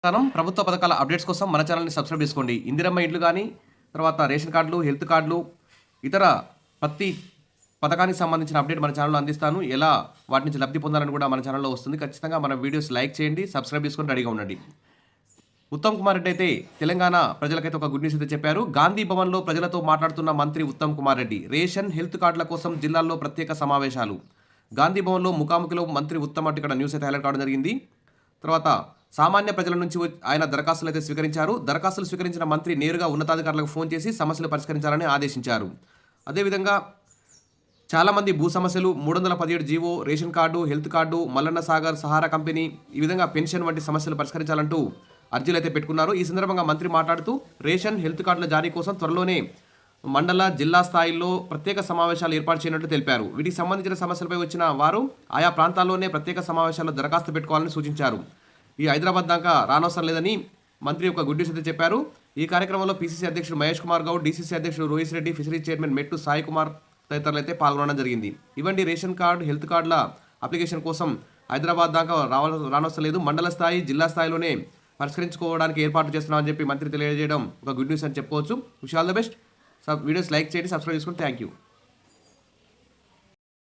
ప్రభుత్వ పథకాల అప్డేట్స్ కోసం మన ఛానల్ని సబ్స్క్రైబ్ చేసుకోండి. ఇందిరమ్మ ఇండ్లు కానీ, తర్వాత రేషన్ కార్డులు, హెల్త్ కార్డులు, ఇతర ప్రతి పథకానికి సంబంధించిన అప్డేట్ మన ఛానల్లో అందిస్తాను. ఎలా వాటి నుంచి లబ్ధి పొందాలని కూడా మన ఛానల్లో వస్తుంది. ఖచ్చితంగా మన వీడియోస్ లైక్ చేయండి, సబ్స్క్రైబ్ చేసుకొని రెడీగా ఉండండి. ఉత్తమ్ కుమార్ రెడ్డి అయితే తెలంగాణ ప్రజలకైతే ఒక గుడ్ న్యూస్ అయితే చెప్పారు. గాంధీ భవన్లో ప్రజలతో మాట్లాడుతున్న మంత్రి ఉత్తమ్ కుమార్ రెడ్డి. రేషన్, హెల్త్ కార్డుల కోసం జిల్లాల్లో ప్రత్యేక సమావేశాలు. గాంధీ భవన్లో ముఖాముఖిలో మంత్రి ఉత్తమ్ అంటే ఇక్కడ న్యూస్ అయితే హైలైట్ కావడం జరిగింది. తర్వాత సామాన్య ప్రజల నుంచి ఆయన దరఖాస్తులు అయితే స్వీకరించారు. దరఖాస్తులు స్వీకరించిన మంత్రి నేరుగా ఉన్నతాధికారులకు ఫోన్ చేసి సమస్యలు పరిష్కరించాలని ఆదేశించారు. అదేవిధంగా చాలామంది భూ సమస్యలు, 317 GO, ration card, health card, Mallanna Sagar, Sahara company, ఈ విధంగా పెన్షన్ వంటి సమస్యలు పరిష్కరించాలంటూ అర్జీలు అయితే పెట్టుకున్నారు. ఈ సందర్భంగా మంత్రి మాట్లాడుతూ రేషన్, హెల్త్ కార్డుల జారీ కోసం త్వరలోనే మండల, జిల్లా స్థాయిల్లో ప్రత్యేక సమావేశాలు ఏర్పాటు చేయనున్నట్లు తెలిపారు. వీటికి సంబంధించిన సమస్యలపై వచ్చిన వారు ఆయా ప్రాంతాల్లోనే ప్రత్యేక సమావేశాల్లో దరఖాస్తు పెట్టుకోవాలని సూచించారు. ఈ హైదరాబాద్ దాకా రానవసరం లేదని మంత్రి ఒక గుడ్ న్యూస్ అయితే చెప్పారు. ఈ కార్యక్రమంలో పీసీసీ అధ్యక్షుడు మహేష్ కుమార్ గౌడ్, డీసీసీ అధ్యక్షుడు రోహిత్ రెడ్డి, ఫిషరీస్ చైర్మన్ మెట్టు సాయి కుమార్ తదితరులు అయితే పాల్గొనడం జరిగింది. ఇవ్వండి రేషన్ కార్డు, హెల్త్ కార్డుల అప్లికేషన్ కోసం హైదరాబాద్ దాకా రానవసరం లేదు, మండల స్థాయి, జిల్లా స్థాయిలోనే పరిష్కరించుకోవడానికి ఏర్పాటు చేస్తున్నామని చెప్పి మంత్రి తెలియజేయడం ఒక గుడ్ న్యూస్ అని చెప్పుకోవచ్చు. Wish all the best. Videos like చేయండి, సబ్స్క్రైబ్ చేసుకోండి. Thank you.